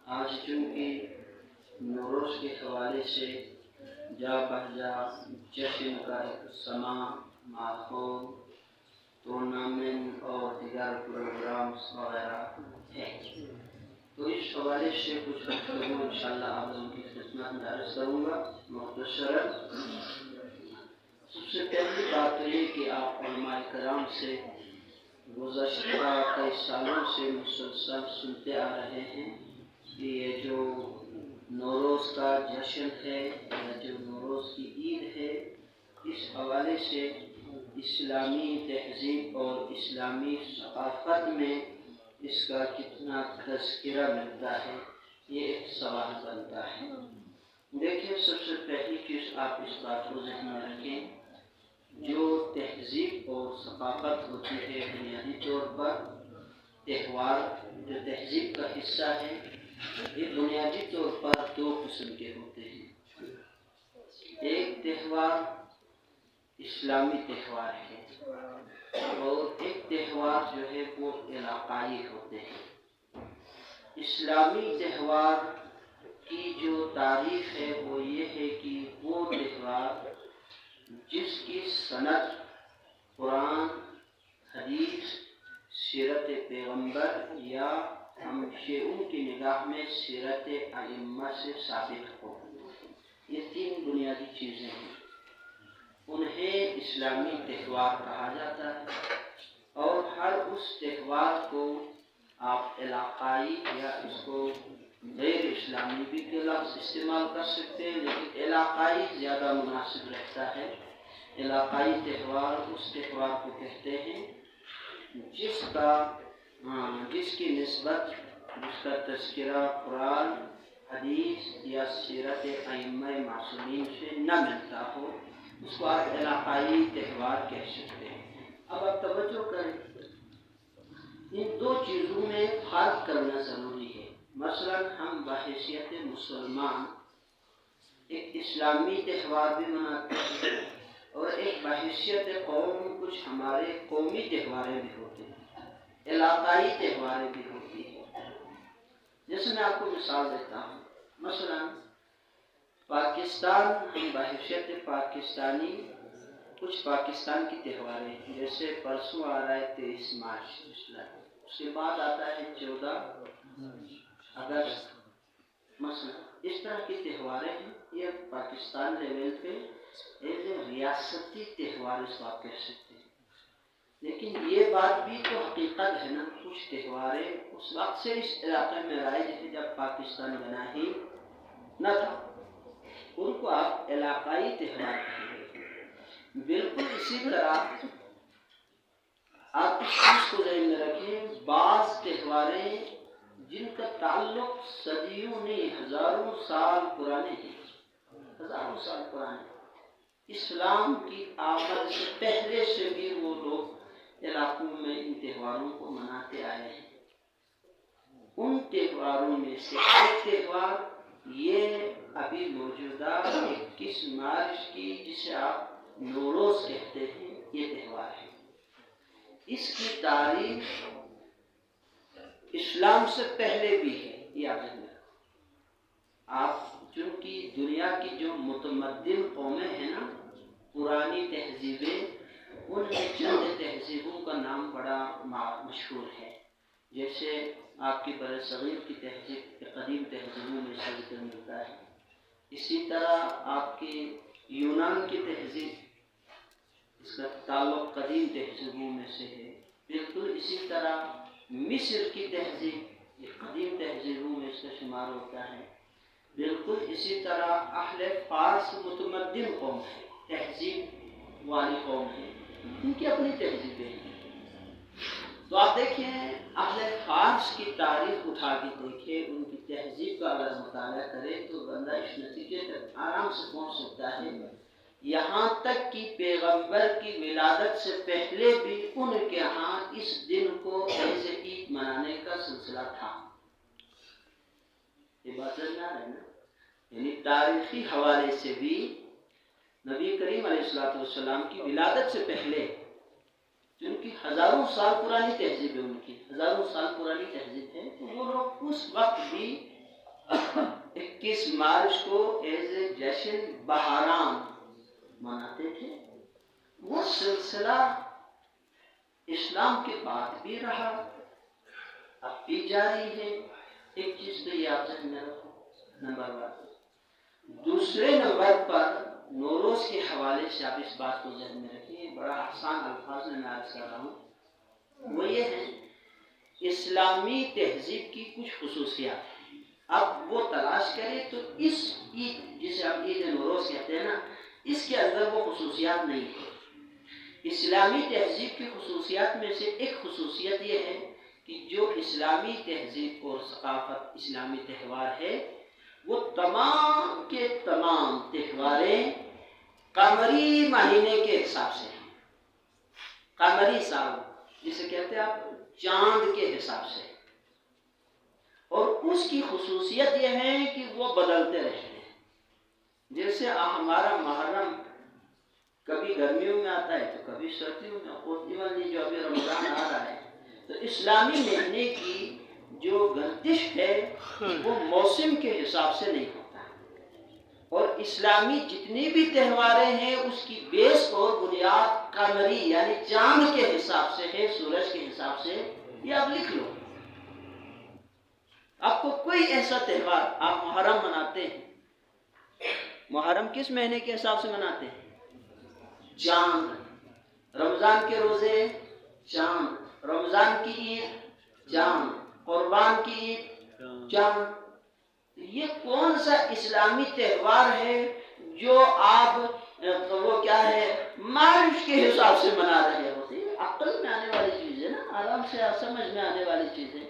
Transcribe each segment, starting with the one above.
آج چونکہ نوروز کے حوالے سے جا بہجا جشن کا ایک سما ماحول ٹورنامنٹ اور دیگر پروگرامز وغیرہ ہے، تو اس حوالے سے کچھ گفتگو انشاءاللہ آپ لوگوں کی خدمت میں عرض کروں گا مختصراً۔ سب سے پہلی بات تو یہ کہ آپ علماء کرام سے گزشتہ کئی سالوں سے مسلسل سنتے آ رہے ہیں کہ یہ جو نوروز کا جشن ہے یا جو نوروز کی عید ہے، اس حوالے سے اسلامی تہذیب اور اسلامی ثقافت میں اس کا کتنا تذکرہ ملتا ہے، یہ ایک سوال بنتا ہے۔ دیکھیں، سب سے پہلی چیز آپ اس بات کو ذہن میں رکھیں، جو تہذیب اور ثقافت ہوتی ہے بنیادی طور پر تہوار جو تہذیب کا حصہ ہے، یہ بنیادی طور پر دو قسم کے ہوتے ہیں۔ ایک تہوار اسلامی تہوار ہے اور ایک تہوار جو ہے وہ علاقائی ہوتے ہیں۔ اسلامی تہوار کی جو تعریف ہے وہ یہ ہے کہ وہ تہوار جس کی سند قرآن، حدیث، سیرت پیغمبر یا ہم شیعوں کی نگاہ میں سیرت ائمہ سے ثابت ہو، یہ تین بنیادی چیزیں ہیں، انہیں اسلامی تہوار کہا جاتا ہے۔ اور ہر اس تہوار کو آپ علاقائی یا اس کو غیر اسلامی بھی کے لفظ استعمال کر سکتے ہیں، لیکن علاقائی زیادہ مناسب رہتا ہے۔ علاقائی تہوار اس تہوار کو کہتے ہیں جس کی نسبت، جس کا تذکرہ قرآن، حدیث یا سیرت ائمہ معصومین سے نہ ملتا ہو، اس کو آپ علاقائی تہوار کہہ سکتے ہیں۔ اب آپ توجہ کریں، ان دو چیزوں میں فرق کرنا ضروری ہے۔ مثلا ہم بحیثیت مسلمان ایک اسلامی تہوار بھی مناتے ہیں اور ایک بحیثیت قوم کچھ ہمارے قومی تہواریں بھی ہوتے ہیں، علاقائی تہواریں بھی ہوتی ہیں۔ جیسے میں آپ کو مثال دیتا ہوں، مثلا پاکستان، ہم بحیثیت پاکستانی کچھ پاکستان کی تہواریں ہیں، جیسے پرسوں آ رہا ہے 23 مارچ، اس کے بعد آتا ہے 14 اگست، مثلا اس طرح کی تہواریں ہیں۔ یہ پاکستان لیول پہ ایک ریاستی تہوار اس کو آپ کہہ سکتے ہیں، لیکن یہ بات بھی تو حقیقت ہے نا، کچھ تہواریں اس وقت سے اس علاقے میں رائج تھے جب پاکستان بنا ہی نہ تھا، ان کو آپ علاقائی تہوار کہیں گے۔ بالکل اسی طرح آپ اس چیز کو ذہن میں رکھیں، بعض تہواریں جن کا تعلق صدیوں نہیں ہزاروں سال پرانے ہیں، ہزاروں سال پرانے، اسلام کی آمد سے پہلے سے بھی وہ لوگ علاقوں میں ان تہواروں کو مناتے آئے ہیں۔ ان تہواروں میں سے ایک تہوار یہ ابھی موجودہ 21 مارچ کی جسے آپ نوروز کہتے ہیں، یہ تہوار ہے۔ اس کی تاریخ اسلام سے پہلے بھی ہے، یہ آپ ذہن میں رکھو۔ آپ چونکہ دنیا کی جو متمدن قومیں ہیں نا، پرانی تہذیبیں، ان میں چند تہذیبوں کا نام بڑا مشہور ہے، جیسے آپ کی بر صغیر کی تہذیب قدیم تہذیبوں میں سے ذکر ملتا ہے۔ اسی طرح آپ کی یونان کی تہذیب، اس کا تعلق قدیم تہذیبوں میں سے ہے۔ بالکل اسی طرح مصر کی تہذیب، یہ قدیم تہذیبوں میں اس کا شمار ہوتا ہے۔ بالکل اسی طرح اہل فارس متمدن قوم ہے، تہذیب والی قوم ہے، ان کی اپنی تہذیبیں ہیں۔ تو آپ دیکھیں، اہل فارس کی تاریخ اٹھا کے دیکھیں، ان کی تہذیب کا اگر مطالعہ کرے تو بندہ اس نتیجے تک آرام سے پہنچ سکتا ہے، یہاں تک کہ پیغمبر کی ولادت سے پہلے بھی ان کے ہاں اس دن کو ایسے عید منانے کا سلسلہ تھا۔ یہ بات سمجھ آ رہی ہے نا؟ یعنی تاریخی حوالے سے بھی نبی کریم علیہ السلام کی ولادت سے پہلے، کیونکہ ہزاروں سال پرانی تہذیب ہے، ان کی ہزاروں سال پرانی تہذیب ہے، تو وہ لوگ اس وقت بھی 21 مارچ کو ایز اے جشن بہاران مناتے تھے. وہ سلسلہ اسلام کے بعد بھی رہا، اب بھی جاری ہے. ایک چیز تو یہ آپ ذہن میں رکھو، نمبر 1. دوسرے نمبر پر نوروز کے حوالے سے آپ اس بات کو ذہن میں رکھیے، بڑا آسان الفاظ میں عرض کر رہا ہوں. وہ یہ ہے اسلامی تہذیب کی کچھ خصوصیات. اب وہ تلاش کرے تو اس عید جسے ہم عید نوروز کہتے ہیں نا، اس کے اندر وہ خصوصیات نہیں ہیں. اسلامی تہذیب کی خصوصیات میں سے ایک خصوصیت یہ ہے کہ جو اسلامی تہذیب اور ثقافت اسلامی تہوار ہے، وہ تمام کے تمام تہواریں قمری مہینے کے حساب سے ہیں. قمری سال جسے کہتے ہیں آپ چاند کے حساب سے. اور اس کی خصوصیت یہ ہے کہ وہ بدلتے رہتے ہیں. جیسے ہمارا محرم کبھی گرمیوں میں آتا ہے تو کبھی سردیوں میں، اور ایون جو ابھی رمضان آ رہا ہے، تو اسلامی مہینے کی جو گردش ہے وہ موسم کے حساب سے نہیں ہوتا. اور اسلامی جتنی بھی تہواریں ہیں اس کی بیس اور بنیاد قمری یعنی چاند کے حساب سے ہے، سورج کے حساب سے. یہ آپ لکھ لو. آپ کو کوئی ایسا تہوار، آپ محرم مناتے ہیں، محرم کس مہینے کے حساب سے مناتے ہیں؟ چاند. رمضان کے روزے چاند، رمضان کی عید چاند، قربان کی عید چاند. یہ کون سا اسلامی تہوار ہے جو آپ وہ کیا ہے مارچ کے حساب سے منا رہے ہوتے؟ عقل میں آنے والی چیز ہے نا، آرام سے سمجھ میں آنے والی چیز ہے.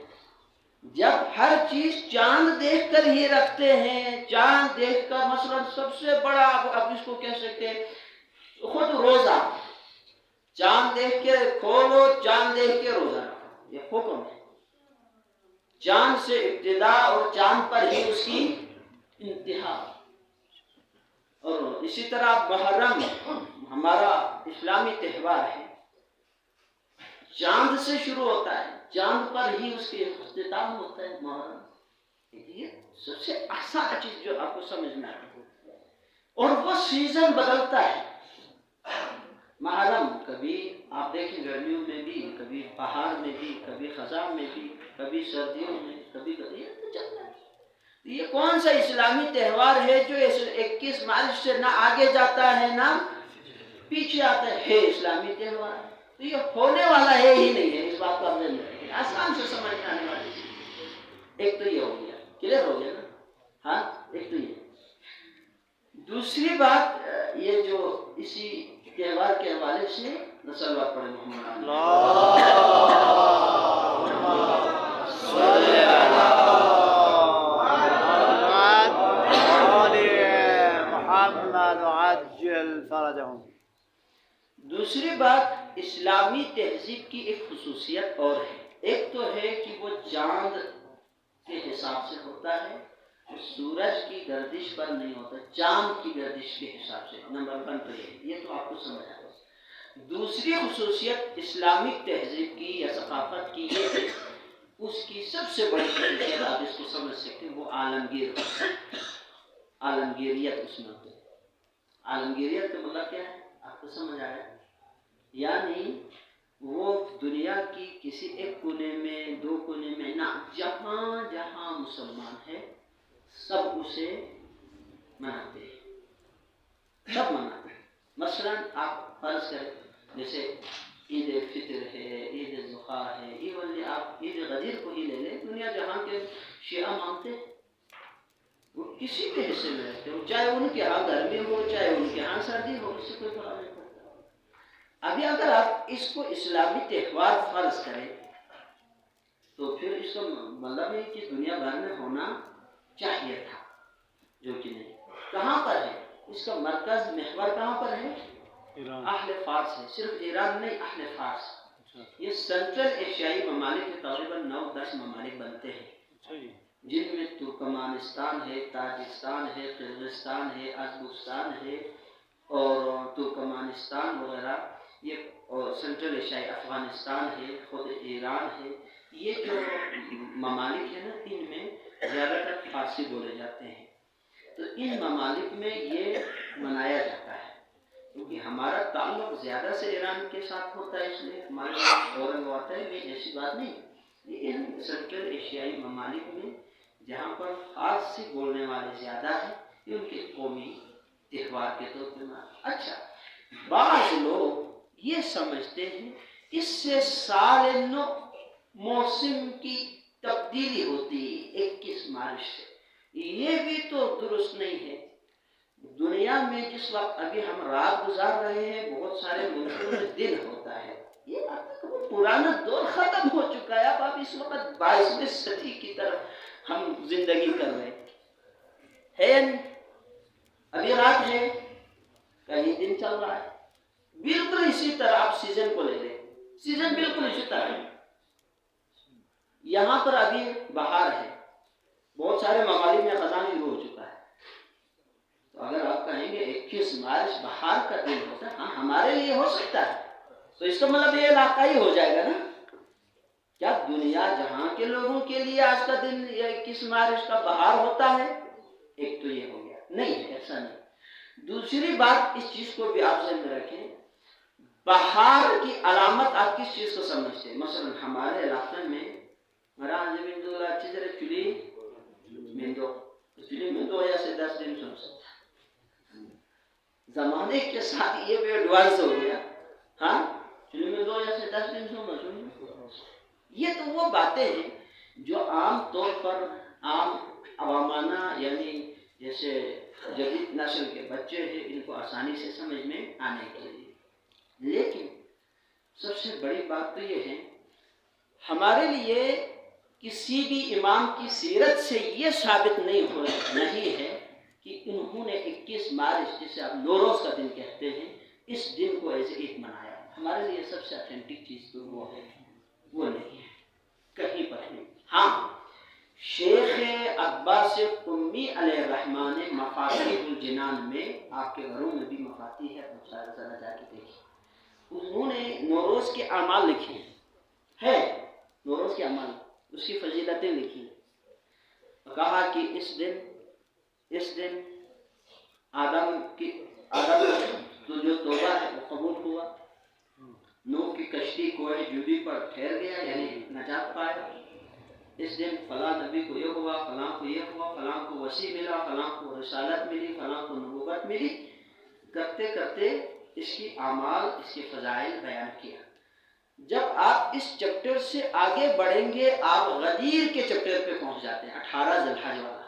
جب ہر چیز چاند دیکھ کر ہی رکھتے ہیں، چاند دیکھ کر، مثلا سب سے بڑا آپ اس کو کہہ سکتے ہیں خود روزہ، چاند دیکھ کے کھولو، چاند دیکھ کے روزہ رکھو، یہ حکم ہے. چاند سے ابتدا اور چاند پر ہی اس کی انتہا. اور اسی طرح محرم ہمارا اسلامی تہوار ہے، چاند سے شروع ہوتا ہے، چاند پر ہی اس کے اختتام ہوتا ہے محرم. یہ سب سے آسان چیز جو آپ کو سمجھ میں آتی ہے. اور وہ سیزن بدلتا ہے. محرم کبھی آپ دیکھیں گرمیوں میں بھی، کبھی بہار میں بھی، کبھی خزاں میں بھی، کبھی سردیوں میں، کبھی یہ تو چلتا ہے. یہ کون سا اسلامی تہوار ہے جو 21 مارچ سے نہ آگے جاتا ہے نہ پیچھے آتا ہے اسلامی تہوار. تو یہ ہونے والا ہے ہی نہیں ہے. اس بات کو ہم نے آسان سے سمجھ میں آنے والی چیز. ایک تو یہ ہو گیا، کلیئر ہو گیا نا. ہاں ایک تو یہ. دوسری بات یہ جو اسی تہوار کے حوالے سے صلوات پڑھیں محمد عجل فرجهم. دوسری بات اسلامی تہذیب کی ایک خصوصیت اور ہے. ایک تو ہے کہ وہ چاند کے حساب سے ہوتا ہے، سورج کی گردش پر نہیں ہوتا، چاند کی گردش کے حساب سے. نمبر 1 تو یہ تو آپ کو سمجھ آئے. دوسری خصوصیت اسلامک تہذیب کی یا ثقافت کی یہ ہے، اس کی سب سے بڑی خصوصیت آپ اس کو سمجھ سکتے ہیں، وہ عالمگیر، عالمگیریت اس میں ہوتی ہے. عالمگیریت کا مطلب کیا ہے آپ کو سمجھ آیا؟ یعنی وہ دنیا کی کسی ایک کونے میں، 2 کونے میں نہ، جہاں جہاں مسلمان ہے سب اسے مناتے ہیں، سب مناتے ہیں. مثلا آپ فرض کریں جیسے عید فطر ہے، عید ضحیٰ ہے، ایون آپ عید غدیر کو ہی لے لیں، دنیا جہاں کے شیعہ مانتے ہیں، وہ کسی بھی حصے میں رہتے ہو، چاہے ان کے ہاں گرمی ہو چاہے ان کے ہاں سردی ہو، اس سے کوئی فرق نہیں پڑتا. ابھی اگر آپ اس کو اسلامی تہوار فرض کریں تو پھر اس کا مطلب ہے کہ دنیا بھر میں ہونا چاہیے تھا، جو کہ نہیں. کہاں پر ہے اس کا مرکز، محور کہاں پر ہے؟ اہل فارس ہے. صرف ایران نہیں، اہل فارس. یہ سینٹرل ایشیائی ممالک کے تقریباً 9-10 ممالک بنتے ہیں، جن میں ترکمانستان ہے، تاجکستان ہے، قرغیزستان ہے، ازبکستان ہے اور ترکمانستان وغیرہ. یہ اور سینٹرل ایشیائی افغانستان ہے، خود ایران ہے. یہ جو ممالک ہیں نا، ان میں زیادہ تر فارسی بولے جاتے ہیں، تو ان ممالک میں یہ منایا جاتا ہے کیونکہ ہمارا تعلق زیادہ سے ایران کے ساتھ ہوتا ہے، اس لیے ہمارے اورنگ ہوتا ہے، یہ ایسی بات نہیں۔ ان سنٹرل ایشیائی ممالک میں جہاں پر فارسی بولنے والے زیادہ ہیں، یہ ان کے قومی تہوار کے طور پر اچھا بعض لوگ یہ سمجھتے ہیں اس سے سال نو موسم کی تبدیلی ہوتی ہے 21 مارچ سے، یہ بھی تو درست نہیں ہے۔ دنیا میں جس وقت ابھی ہم رات گزار رہے ہیں، بہت سارے ملکوں میں دن ہوتا ہے، یہ پرانا دور ختم ہو چکا ہے، اب اس وقت 22ویں صدی کی طرف ہم زندگی کر رہے ہیں، ابھی رات ہے کہیں دن چل رہا ہے۔ بالکل اسی طرح آپ سیزن کو لے لیں، سیزن بالکل اسی طرح ہے۔ یہاں پر ابھی بہار ہے، بہت سارے ممالک میں خزاں شروع ہو چکا ہے، تو اگر آپ کہیں گے 21 مارچ بہار کا دن ہوتا ہے، ہاں ہمارے لیے ہو سکتا ہے، تو اس کا مطلب یہ علاقائی ہو جائے گا نا۔ کیا دنیا جہاں کے لوگوں کے لیے آج کا دن 21 مارچ کا بہار ہوتا ہے؟ ایک تو یہ ہو گیا، نہیں ایسا نہیں۔ دوسری بات، اس چیز کو بھی آپ ذہن میں رکھیں، بہار کی علامت آپ کس چیز کو سمجھتے ہیں؟ مثلا ہمارے علاقے میں چلی مندو یا سے 10 دن سن سکتا، زمانے کے ساتھ یہ بھی ایڈوانس ہو گیا، ہاں چلی مندو یا سے 10 دن سن۔ یہ تو وہ باتیں ہیں جو عام طور پر عام عوامانہ، یعنی جیسے جدید نسل کے بچے ہیں، ان کو آسانی سے سمجھ میں آنے کے لیے۔ لیکن سب سے بڑی بات تو یہ ہے، ہمارے لیے کسی بھی امام کی سیرت سے یہ ثابت نہیں ہے کہ انہوں نے 21 مارچ جسے آپ نوروز کا دن کہتے ہیں، اس دن کو ایسے عید منایا۔ ہمارے لیے سب سے اتھینٹک چیز تو وہ ہے، وہ نہیں ہے کہیں پر نہیں۔ ہاں شیخ عباس قمی علیہ الرحمٰن نے مفاتیح الجنان میں، آپ کے گھروں میں بھی مفاتیح ہے، ذرا جا کے دیکھیں، انہوں نے نوروز کے اعمال لکھے ہیں، نوروز کے اعمال، اس کی فضیلتیں لکھی ہیں، کہا کہ اس دن آدم تو جو توبہ ہے وہ قبول ہوا، نوح کی کشتی کوہ جودی پر ٹھہر گیا، یعنی نجات پایا، اس دن فلاں نبی کو یہ ہوا، فلاں کو یہ ہوا، فلاں کو وسیع ملا، فلاں کو رسالت ملی، فلاں کو نبوت ملی، کرتے کرتے اس کی اعمال، اس کے فضائل بیان کیا۔ جب آپ اس چیپٹر سے آگے بڑھیں گے، آپ غدیر کے چیپٹر پہ پہنچ جاتے ہیں، 18 ذی الحج والا۔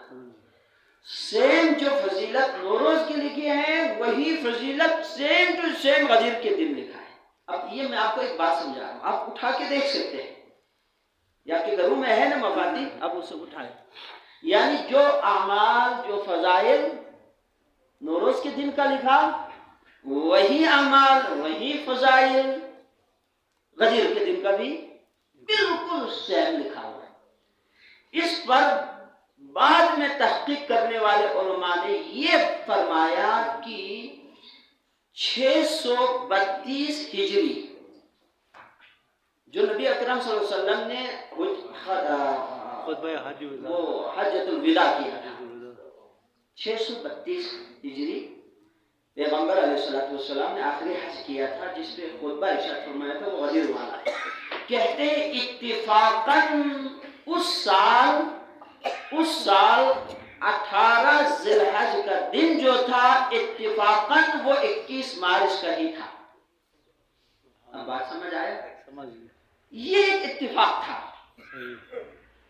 سیم جو فضیلت نوروز کی لکھی ہے، وہی فضیلت سیم ٹو سیم غدیر کے دن لکھا ہے۔ اب یہ میں آپ کو ایک بات سمجھا رہا ہوں، آپ اٹھا کے دیکھ سکتے ہیں، یا کہ گھروں میں ہے نا مفاتیح، اب اسے اٹھائیں، یعنی جو اعمال، جو فضائل نوروز کے دن کا لکھا، وہی اعمال، وہی فضائل غدیر کے دن کا بھی بالکل سیم لکھا ہوا ہے۔ اس پر بعد میں تحقیق کرنے والے علماء نے یہ فرمایا کہ 632 ہجری جو نبی اکرم صلی اللہ علیہ وسلم نے حجۃ الوداع کیا تھا، 632 ہجری پیغمبر علیہ السلام نے آخری حج کیا تھا، جس پہ خطبہ ارشاد فرمایا تھا، وہ غدیر والا ہے۔ کہتے ہیں اتفاقاً اس سال 18 ذی الحج کا دن جو تھا، اتفاقاً وہ 21 مارچ کا ہی تھا۔ اب بات سمجھ آیا؟ یہ ایک اتفاق تھا،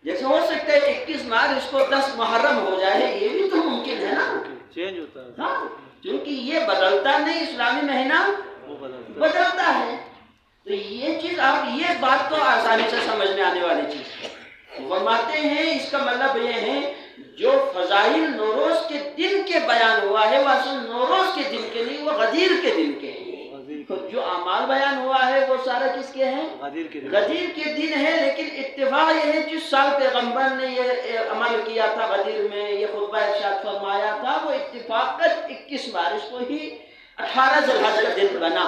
جیسے ہو سکتا ہے 21 مارچ کو 10 محرم ہو جائے، یہ بھی تو ممکن ہے نا، چینج ہوتا ہے، ہاں کیونکہ یہ بدلتا نہیں، اسلامی مہینہ بدلتا ہے، تو یہ چیز آپ، یہ بات تو آسانی سے سمجھ میں آنے والی چیز ہے۔ فرماتے ہیں اس کا مطلب یہ ہے جو فضائل نوروز کے دن کے بیان ہوا ہے، وہ اصل نوروز کے دن کے نہیں، وہ غدیر کے دن کے ہیں۔ جو اعمال بیان ہوا ہے وہ سارا کس کے ہیں؟ غدیر کے دن ہے، لیکن اتفاق یہ ہے جس سال پیغمبر نے یہ عمل کیا تھا، غدیر میں یہ خطبہ ارشاد فرمایا تھا، وہ اتفاقاً 21 مارچ کو ہی 18 ذی الحج کا دن بنا۔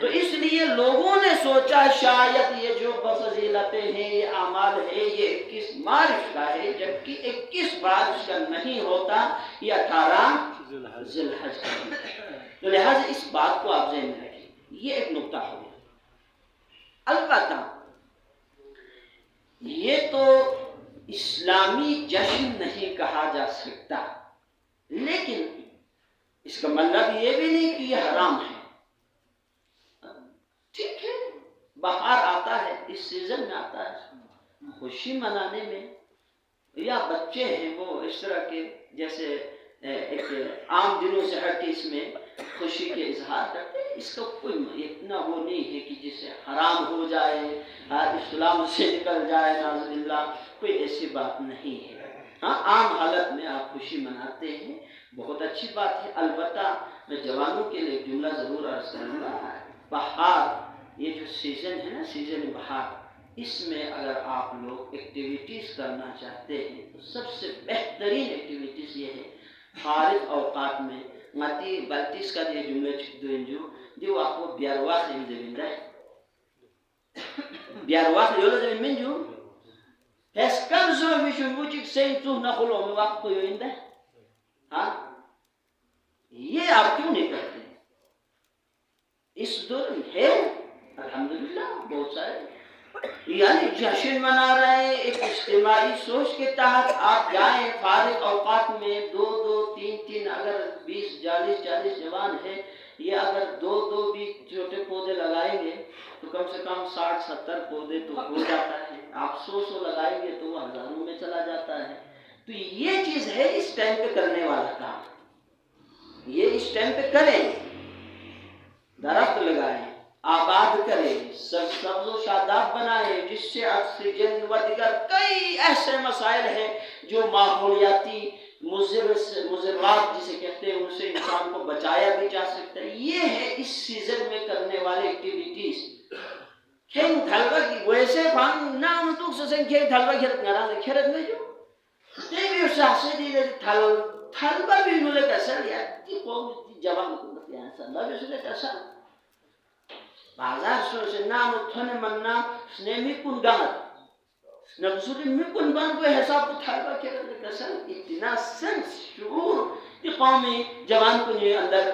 تو اس لیے لوگوں نے سوچا شاید یہ جو فضیلتیں ہیں، یہ اعمال ہے، یہ 21 مارچ کا ہے، جبکہ 21 مارچ کا نہیں ہوتا، یہ 18 ذی الحج کا ہے۔ تو لہٰذا اس بات کو آپ ذہن میں رکھیں، یہ ایک نکتہ ہو گیا۔ البتہ یہ تو اسلامی جشن نہیں کہا جا سکتا، لیکن اس کا مطلب یہ بھی نہیں کہ یہ حرام ہے۔ ٹھیک ہے، بہار آتا ہے، اس سیزن میں آتا ہے، خوشی منانے میں، یا بچے ہیں وہ اس طرح کے جیسے ایک عام دنوں سے ہٹ کے اس میں خوشی کے اظہار کرتے ہیں، اس کا کوئی اتنا وہ نہیں ہے کہ جسے حرام ہو جائے، اسلام سے نکل جائے، نعوذ باللہ، کوئی ایسی بات نہیں ہے۔ ہاں، عام حالت میں آپ خوشی مناتے ہیں، بہت اچھی بات ہے۔ البتہ میں جوانوں کے لیے ایک جملہ ضرور عرض کروں گا، بہار، یہ جو سیزن ہے نا، سیزن بہار، اس میں اگر آپ لوگ ایکٹیویٹیز کرنا چاہتے ہیں تو سب سے بہترین ایکٹیویٹیز یہ ہے، فارغ اوقات میں ماتی بلتیس کا یہ جملہ چکدوینجو جو آپ کو بیارواق نہیں زمین ہے، بیارواق یولا زمین من جو ہیس کم زو ویشن وچک سین تو نخلو میں وقت کو یوئندہ ہے، ہاں یہ آپ کیوں نہیں کرتے؟ اس دور ہے الحمدللہ بہت سارے یعنی جشن منا رہے ہیں، ایک اجتماعی سوچ کے تحت آپ جائیں فارغ اوقات میں، دو تین اگر 20 40 جوان ہیں، یہ اگر دو بھی چھوٹے پودے لگائیں گے تو کم سے کم 60-70 پودے تو ہو جاتا ہے، آپ 100 لگائیں گے تو وہ ہزاروں میں چلا جاتا ہے۔ تو یہ چیز ہے اس ٹائم پہ کرنے والا کام، یہ اس ٹائم پہ کریں، درخت لگائیں، آباد کریں، سبز و شاداب بنائیں، جس سے آکسیجن و دیگر کئی ایسے مسائل ہیں جو ماحولیاتی مضرات جسے کہتے ہیں، ان سے انسان کو بچایا بھی جا سکتا ہے۔ یہ ہے اس سیزن میں کرنے والے ایکٹیویٹیز۔ کھین تھلوا کی ویسے فان نام تو سسن کھین تھلوا کھیرت نارا دے کھیرت میں جو دیوی شخصی دیگر تھلوا بھی نولے کسر یا دی قوم جوان کو نتیان سنبا بھی سلے کسر بازار سو سے نام تھونے مننا سنیمی کن گانت نبسوری مکن بان کو حساب کو تھلوا کھیرت کسر اتنا سنس شعور دی قومی جوان کو نیے اندر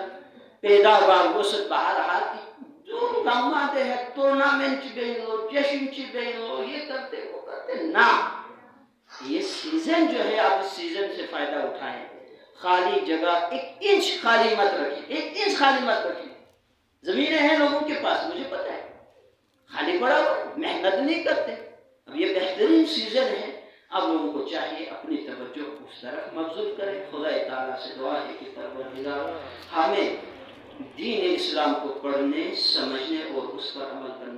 پیداوار وسط باہر حال کی جو گاماتے ہیں، ٹورنامنٹ گئی لو، جشن گئی لو، یہ کرتے وہ کرتے نا۔ یہ سیزن جو ہے آپ اس سیزن سے فائدہ اٹھائیں، خالی جگہ 1 انچ خالی مت رکھیں، 1 انچ خالی مت رکھیں۔ زمینیں ہیں لوگوں کے پاس، مجھے پتہ ہے، خالی پڑا ہوا محنت نہیں کرتے۔ اب یہ بہترین سیزن ہے، اب لوگوں کو چاہیے اپنی توجہ اس طرف مبذول کریں۔ خدا تعالیٰ سے دعا ہے کہ پروردگار ہمیں دین اسلام کو پڑھنے، سمجھنے اور اس پر عمل کرنے